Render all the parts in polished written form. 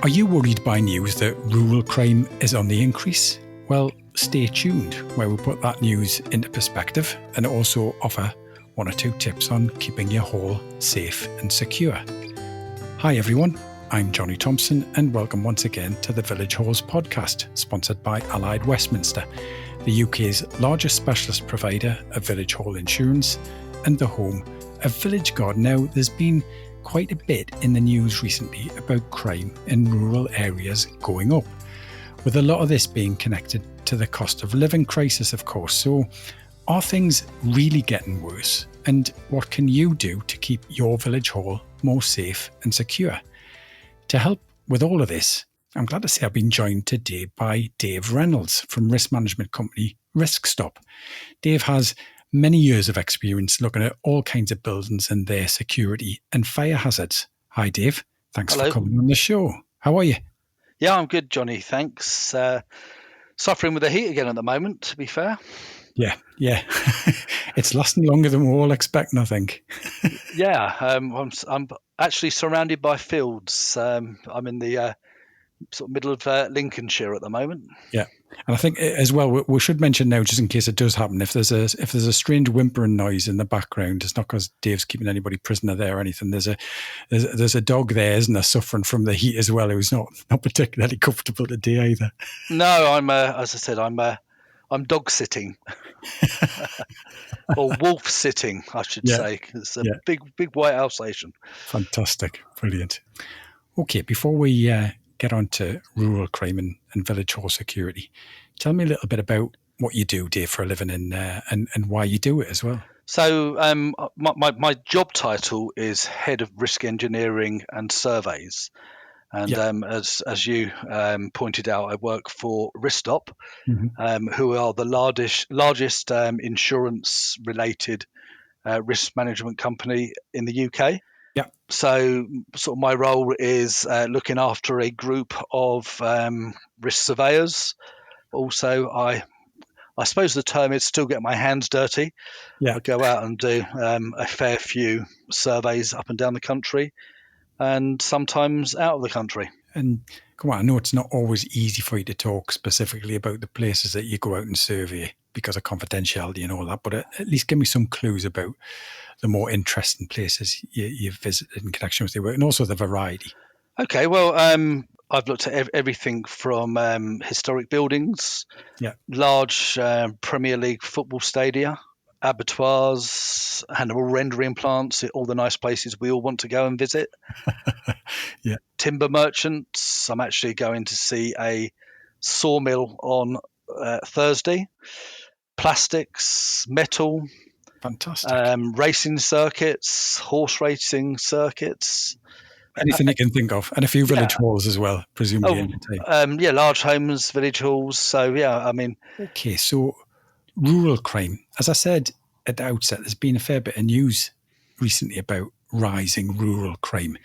Are you worried by news that rural crime is on the increase? Well, stay tuned, where we put that news into perspective and also offer one or two tips on keeping your hall safe and secure. Hi everyone, I'm Johnny Thompson and welcome once again to the Village Halls podcast, sponsored by Allied Westminster, the UK's largest specialist provider of village hall insurance and the home of Village Guard. Now, there's been quite a bit in the news recently about crime in rural areas going up, with a lot of this being connected to the cost of living crisis, of course. So are things really getting worse? And what can you do to keep your village hall more safe and secure? To help with all of this, I'm glad to say I've been joined today by Dave Reynolds from risk management company RiskSTOP. Dave has many years of experience looking at all kinds of buildings and their security and fire hazards. Hi, Dave. Thanks Hello. for coming on the show. How are you? Yeah, I'm good, Johnny. Thanks. Suffering with the heat again at the moment, to be fair. Yeah. It's lasting longer than we're all expecting, I think. Yeah, I'm actually surrounded by fields. I'm in the sort of middle of Lincolnshire at the moment. Yeah, and I think as well we should mention now, just in case it does happen, if there's a strange whimpering noise in the background, it's not because Dave's keeping anybody prisoner there or anything. There's a dog there, isn't there, suffering from the heat as well, who's not particularly comfortable today either. No, as I said, I'm dog sitting or wolf sitting, I should say. It's a big white Alsatian. Fantastic, brilliant. Okay, before we get on to rural crime and village hall security, tell me a little bit about what you do, Dave, for a living and why you do it as well. So my job title is Head of Risk Engineering and Surveys. And as you pointed out, I work for RiskSTOP, who are the largest insurance-related risk management company in the UK. Yeah. So sort of my role is looking after a group of risk surveyors. Also, I suppose the term is still get my hands dirty. Yeah. I go out and do a fair few surveys up and down the country, and sometimes out of the country. And come on, I know it's not always easy for you to talk specifically about the places that you go out and survey because of confidentiality and all that, but at least give me some clues about the more interesting places you've visited in connection with your work, and also the variety. Okay, well, I've looked at everything from historic buildings, large Premier League football stadia, abattoirs, animal rendering plants, all the nice places we all want to go and visit. Timber merchants. I'm actually going to see a sawmill on Thursday. Plastics, metal. Fantastic. Racing circuits, horse racing circuits. Anything you can think of. And a few village halls as well, presumably. Large homes, village halls. So, I mean. Okay, so rural crime. As I said at the outset, there's been a fair bit of news recently about rising rural crime.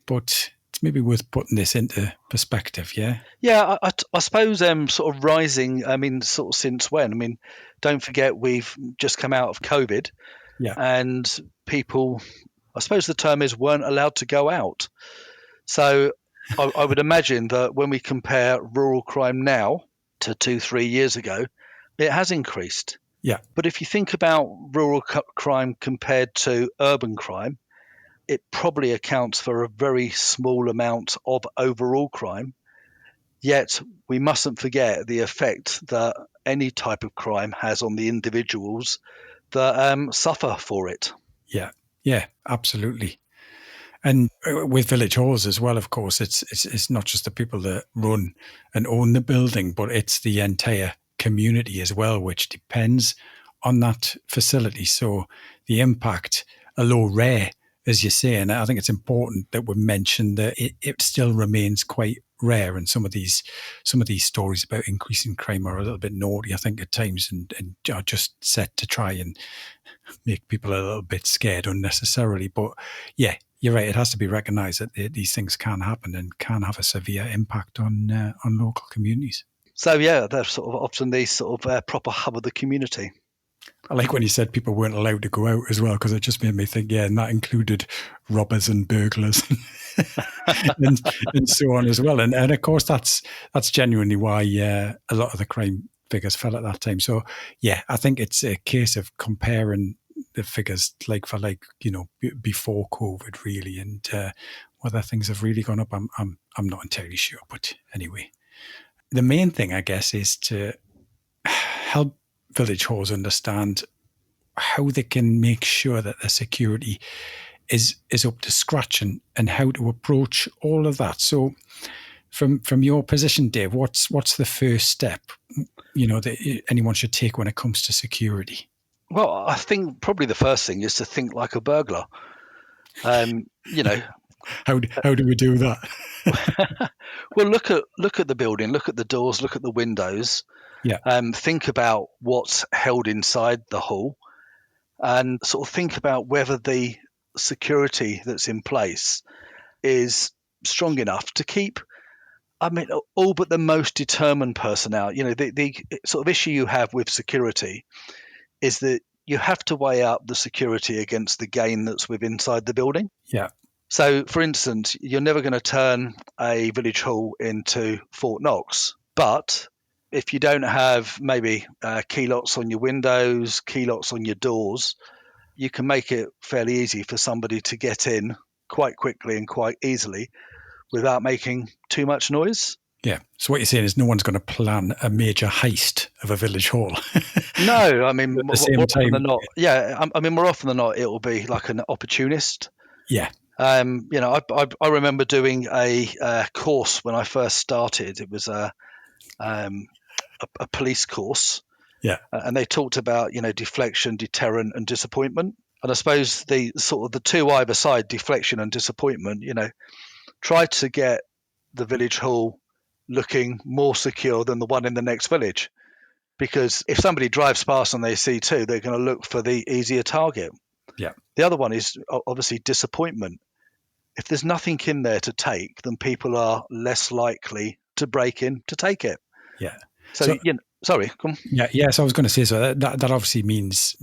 But it's maybe worth putting this into perspective, yeah? Yeah, I suppose sort of rising, I mean, sort of since when? I mean, don't forget we've just come out of COVID and people, I suppose the term is, weren't allowed to go out. So I would imagine that when we compare rural crime now to 2-3 years ago, it has increased. Yeah. But if you think about rural crime compared to urban crime, it probably accounts for a very small amount of overall crime. Yet we mustn't forget the effect that any type of crime has on the individuals that suffer for it. Yeah, absolutely. And with village halls as well, of course, it's not just the people that run and own the building, but it's the entire community as well, which depends on that facility. So the impact, although rare, as you say, and I think it's important that we mention that it still remains quite rare. And some of these stories about increasing crime are a little bit naughty, I think, at times, and are just set to try and make people a little bit scared unnecessarily. But yeah, you're right. It has to be recognised that these things can happen and can have a severe impact on local communities. So yeah, they're sort of often the sort of proper hub of the community. I like when you said people weren't allowed to go out as well, because it just made me think, and that included robbers and burglars and so on as well. And of course, that's genuinely why a lot of the crime figures fell at that time. So, I think it's a case of comparing the figures like for like, before COVID, really, and whether things have really gone up, I'm not entirely sure. But anyway, the main thing, I guess, is to help village halls understand how they can make sure that the security is up to scratch, and how to approach all of that. So from your position, Dave, what's the first step, that anyone should take when it comes to security? Well, I think probably the first thing is to think like a burglar. How do we do that? Well, look at the building, look at the doors, look at the windows. Yeah. Think about what's held inside the hall, and sort of think about whether the security that's in place is strong enough to keep, all but the most determined person out. The sort of issue you have with security is that you have to weigh up the security against the gain that's within inside the building. Yeah. So, for instance, you're never going to turn a village hall into Fort Knox, but if you don't have maybe key locks on your windows, key locks on your doors, you can make it fairly easy for somebody to get in quite quickly and quite easily without making too much noise. Yeah. So what you're saying is no one's going to plan a major heist of a village hall. No, I mean, at the same more time, often than not, more often than not, it will be like an opportunist. Yeah. I remember doing a course when I first started. It was a police course. Yeah. And they talked about, deflection, deterrent, and disappointment. And I suppose the sort of the two either side, deflection and disappointment, try to get the village hall looking more secure than the one in the next village. Because if somebody drives past and they see two, they're going to look for the easier target. Yeah. The other one is obviously disappointment. If there's nothing in there to take, then people are less likely to break in to take it. Yeah. So sorry, come on. Yeah. So I was going to say, so that obviously means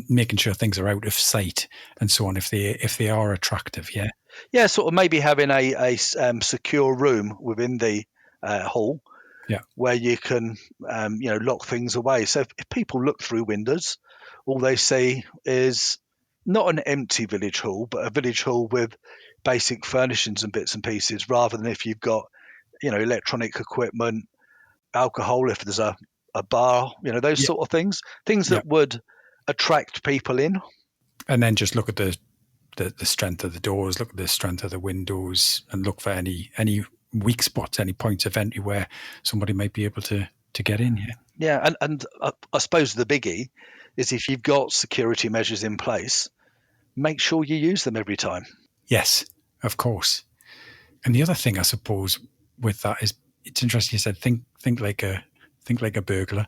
making sure things are out of sight and so on, if they are attractive. Yeah. Yeah. Sort of maybe having a secure room within the hall. Yeah. Where you can, lock things away. So if people look through windows, all they see is not an empty village hall, but a village hall with basic furnishings and bits and pieces, rather than if you've got, electronic equipment, alcohol, if there's a bar, those sort of things that would attract people in. And then just look at the strength of the doors, look at the strength of the windows, and look for any weak spots, any points of entry where somebody might be able to get in. And I suppose the biggie is, if you've got security measures in place, make sure you use them every time. Yes, of course. And the other thing, I suppose, with that is, it's interesting you said think like a burglar.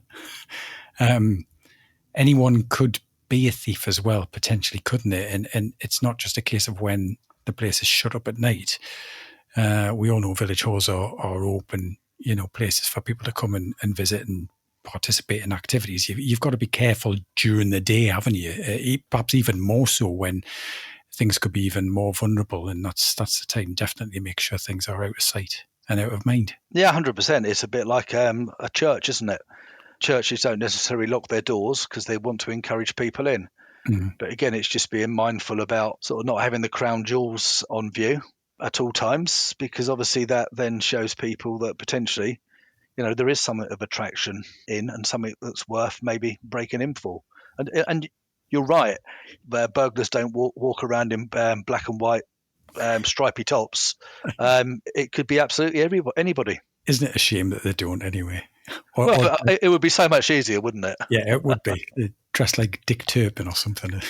Anyone could be a thief as well, potentially, couldn't it? And it's not just a case of when the place is shut up at night. We all know village halls are open, places for people to come and visit and participate in activities. You've got to be careful during the day, haven't you? Perhaps even more so when things could be even more vulnerable, and that's the time. Definitely make sure things are out of sight and out of mind. Yeah, 100%. It's a bit like a church, isn't it? Churches don't necessarily lock their doors because they want to encourage people in. Mm-hmm. But again, it's just being mindful about sort of not having the crown jewels on view at all times, because obviously that then shows people that potentially, there is something of attraction in, and something that's worth maybe breaking in for. And you're right, burglars don't walk around in black and white stripy tops. It could be absolutely anybody. Isn't it a shame that they don't anyway? It would be so much easier, wouldn't it? Yeah, it would be. Dressed like Dick Turpin or something.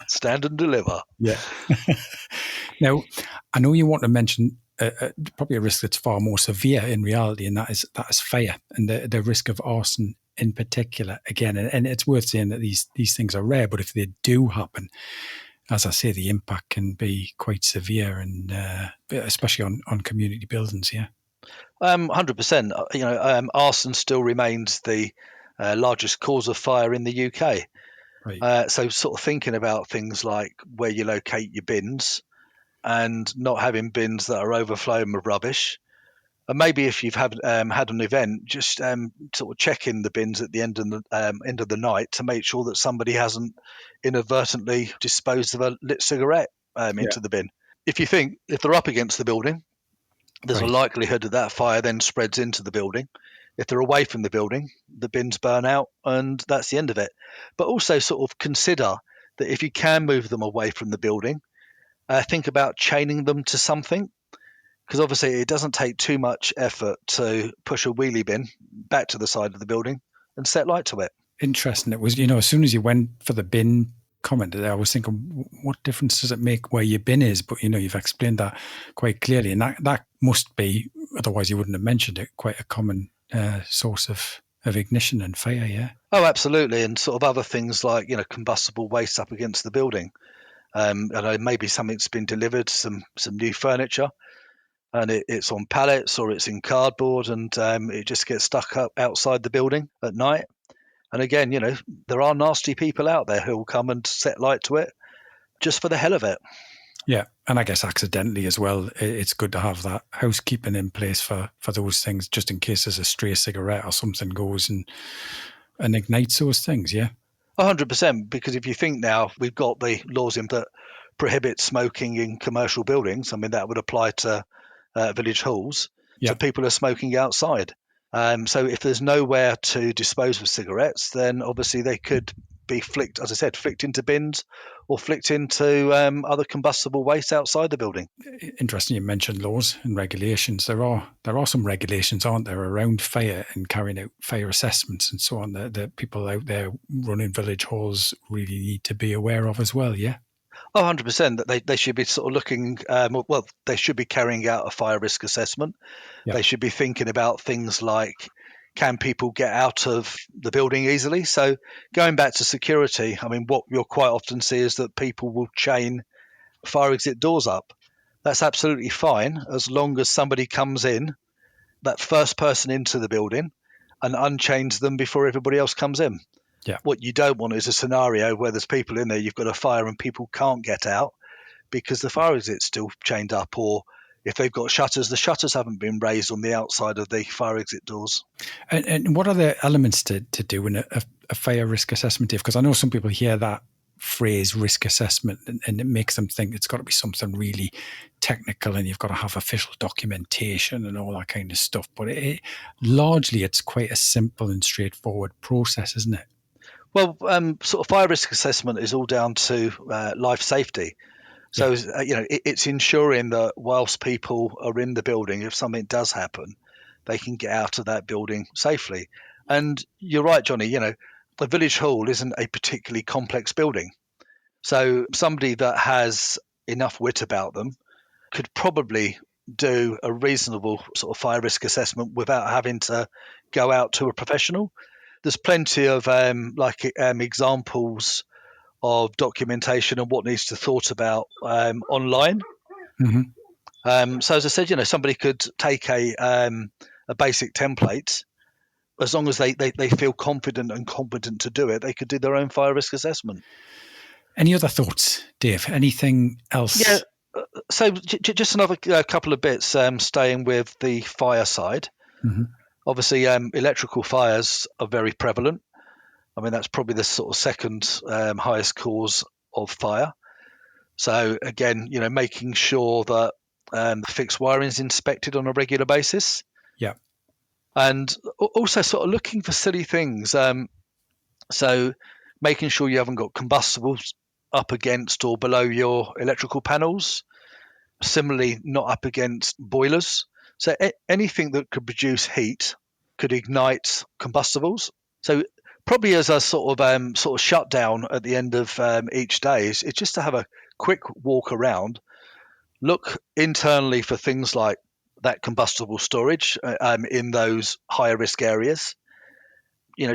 Stand and deliver. Yeah. Now, I know you want to mention probably a risk that's far more severe in reality, and that is fire, and the risk of arson in particular. Again, and it's worth saying that these things are rare, but if they do happen, as I say, the impact can be quite severe, and especially on community buildings. Yeah. 100%. Arson still remains the largest cause of fire in the UK. Right. So sort of thinking about things like where you locate your bins and not having bins that are overflowing with rubbish. And maybe if you've had an event, just sort of checking the bins at the end of the night to make sure that somebody hasn't inadvertently disposed of a lit cigarette Yeah. into the bin. If they're up against the building, there's a Right. likelihood that fire then spreads into the building. If they're away from the building, the bins burn out and that's the end of it. But also sort of consider that if you can move them away from the building, think about chaining them to something, because obviously it doesn't take too much effort to push a wheelie bin back to the side of the building and set light to it. Interesting. It was, as soon as you went for the bin comment there, I was thinking, what difference does it make where your bin is? But, you've explained that quite clearly. And that must be, otherwise you wouldn't have mentioned it, quite a common source of ignition and fire, yeah? Oh, absolutely. And sort of other things like, combustible waste up against the building. Maybe something's been delivered, some new furniture, and it's on pallets or it's in cardboard, and it just gets stuck up outside the building at night. And again, there are nasty people out there who will come and set light to it just for the hell of it. Yeah, and I guess accidentally as well, it's good to have that housekeeping in place for those things, just in case there's a stray cigarette or something goes and ignites those things, yeah? 100%, because if you think now, we've got the laws in that prohibit smoking in commercial buildings. I mean, that would apply to village halls, Yeah. to people who are smoking outside. So if there's nowhere to dispose of cigarettes, then obviously they could be flicked into bins or flicked into other combustible waste outside the building. Interesting you mentioned laws and regulations. There are some regulations, aren't there, around fire and carrying out fire assessments and so on that people out there running village halls really need to be aware of as well, yeah? 100%, that they should be sort of looking, they should be carrying out a fire risk assessment. Yeah. They should be thinking about things like, can people get out of the building easily? So going back to security, I mean, what you'll quite often see is that people will chain fire exit doors up. That's absolutely fine as long as somebody comes in, that first person into the building, and unchains them before everybody else comes in. Yeah. What you don't want is a scenario where there's people in there, you've got a fire and people can't get out because the fire exit's still chained up, or if they've got shutters, the shutters haven't been raised on the outside of the fire exit doors. And what are the elements to do in a fire risk assessment, Dave? Because I know some people hear that phrase risk assessment and it makes them think it's got to be something really technical and you've got to have official documentation and all that kind of stuff. But largely it's quite a simple and straightforward process, isn't it? Well, sort of fire risk assessment is all down to life safety. So, it's ensuring that whilst people are in the building, if something does happen, they can get out of that building safely. And you're right, Johnny, the village hall isn't a particularly complex building. So somebody that has enough wit about them could probably do a reasonable sort of fire risk assessment without having to go out to a professional. There's plenty of examples of documentation and what needs to be thought about online. Mm-hmm. So as I said, somebody could take a basic template. As long as they feel confident and competent to do it, they could do their own fire risk assessment. Any other thoughts, Dave? Anything else? Yeah. So just another couple of bits, staying with the fire side. Mm-hmm. Obviously, electrical fires are very prevalent. I mean, that's probably the sort of second highest cause of fire. So again, making sure that the fixed wiring is inspected on a regular basis. Yeah. And also sort of looking for silly things. So making sure you haven't got combustibles up against or below your electrical panels. Similarly, not up against boilers. So anything that could produce heat could ignite combustibles. So probably as a sort of shutdown at the end of each day is just to have a quick walk around, look internally for things like that combustible storage in those higher risk areas.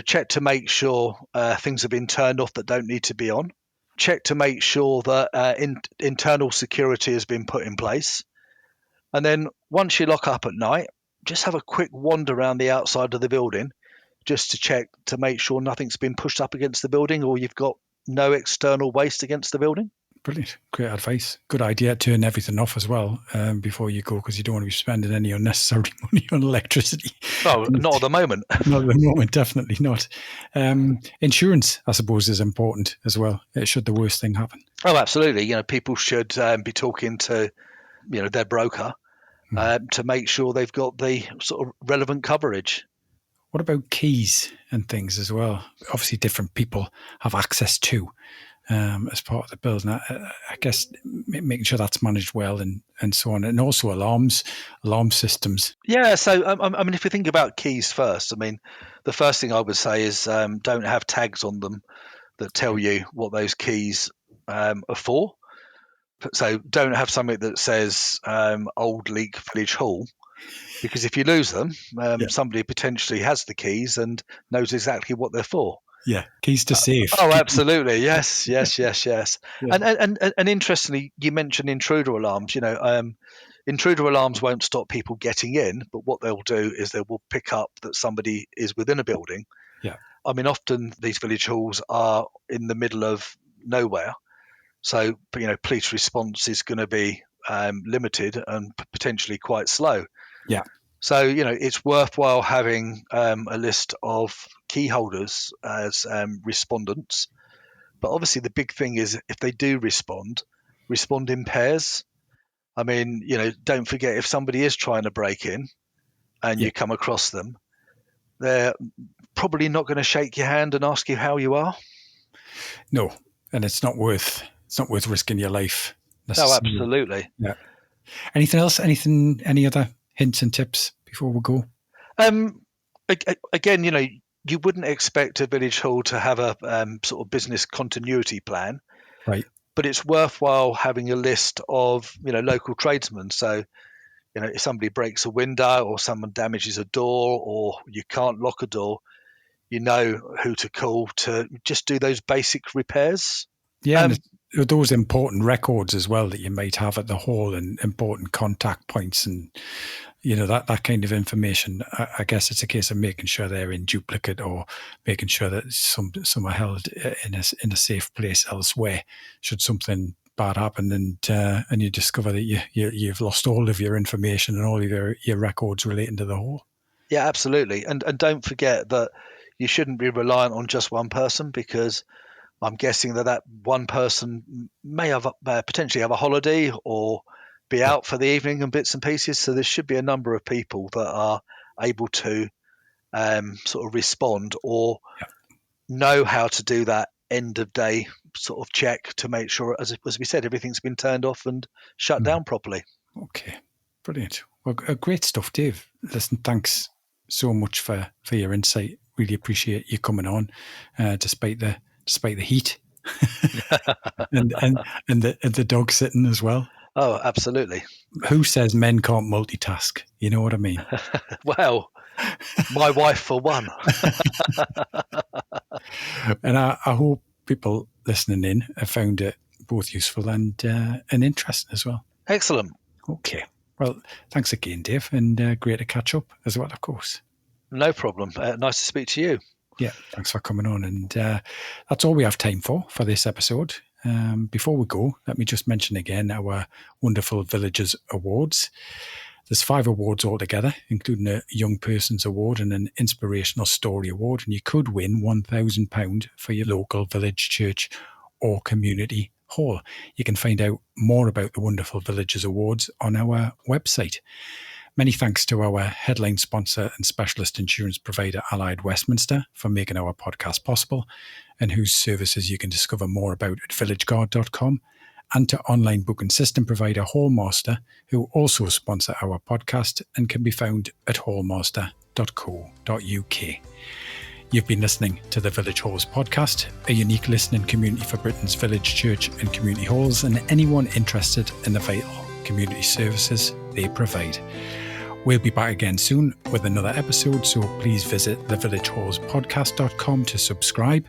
Check to make sure things have been turned off that don't need to be on. Check to make sure that internal security has been put in place. And then once you lock up at night, just have a quick wander around the outside of the building just to check to make sure nothing's been pushed up against the building or you've got no external waste against the building. Brilliant. Great advice. Good idea. Turn everything off as well before you go, because you don't want to be spending any unnecessary money on electricity. Oh, not at the moment. Not at the moment, definitely not. Insurance, I suppose, is important as well, should the worst thing happen. Oh, absolutely. People should be talking to, their broker to make sure they've got the sort of relevant coverage. What about keys and things as well? Obviously, different people have access to as part of the build. And I guess making sure that's managed well and so on. And also alarm systems. Yeah, so I mean, if you think about keys first, I mean, the first thing I would say is don't have tags on them that tell you what those keys are for. So don't have something that says Old Leek Village Hall, because if you lose them, somebody potentially has the keys and knows exactly what they're for. Yeah, keys to safe. Oh, absolutely. Yes. Yeah. And interestingly, you mentioned intruder alarms. Intruder alarms won't stop people getting in, but what they'll do is they will pick up that somebody is within a building. Yeah. I mean, often these village halls are in the middle of nowhere. So, police response is going to be limited and potentially quite slow. Yeah. So, it's worthwhile having a list of key holders as respondents. But obviously the big thing is if they do respond in pairs. I mean, don't forget, if somebody is trying to break in and you come across them, they're probably not going to shake your hand and ask you how you are. No, and it's not worth risking your life. No, absolutely. Yeah. Anything else? Any other hints and tips before we go? Again, you wouldn't expect a village hall to have a sort of business continuity plan, right? But it's worthwhile having a list of local tradesmen. So, if somebody breaks a window or someone damages a door or you can't lock a door, you know who to call to just do those basic repairs. Yeah, and those important records as well that you might have at the hall and important contact points and that kind of information. I guess it's a case of making sure they're in duplicate or making sure that some are held in a safe place elsewhere should something bad happen and you discover that you've lost all of your information and all of your records relating to the hall. Yeah, absolutely. And don't forget that you shouldn't be reliant on just one person, because I'm guessing that one person may have potentially have a holiday or be out for the evening and bits and pieces. So there should be a number of people that are able to sort of respond or know how to do that end of day sort of check to make sure, as we said, everything's been turned off and shut down properly. Okay, brilliant. Well, great stuff, Dave. Listen, thanks so much for your insight. Really appreciate you coming on, despite the heat and the dog sitting as well. Oh, absolutely. Who says men can't multitask? You know what I mean? Well, my wife for one. And I hope people listening in have found it both useful and interesting as well. Excellent. Okay. Well, thanks again, Dave, and great to catch up as well, of course. No problem. Nice to speak to you. Yeah, thanks for coming on. And that's all we have time for this episode. Before we go, let me just mention again our wonderful Villagers Awards. There's 5 awards altogether, including a Young Person's Award and an Inspirational Story Award. And you could win £1,000 for your local village, church or community hall. You can find out more about the wonderful Villagers Awards on our website. Many thanks to our headline sponsor and specialist insurance provider, Allied Westminster, for making our podcast possible, and whose services you can discover more about at villageguard.com, and to online booking system provider Hallmaster, who also sponsor our podcast and can be found at hallmaster.co.uk. You've been listening to the Village Halls podcast, a unique listening community for Britain's village, church and community halls, and anyone interested in the vital community services they provide. We'll be back again soon with another episode, so please visit thevillagehallspodcast.com to subscribe,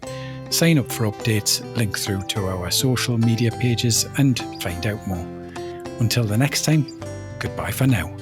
sign up for updates, link through to our social media pages and find out more. Until the next time, goodbye for now.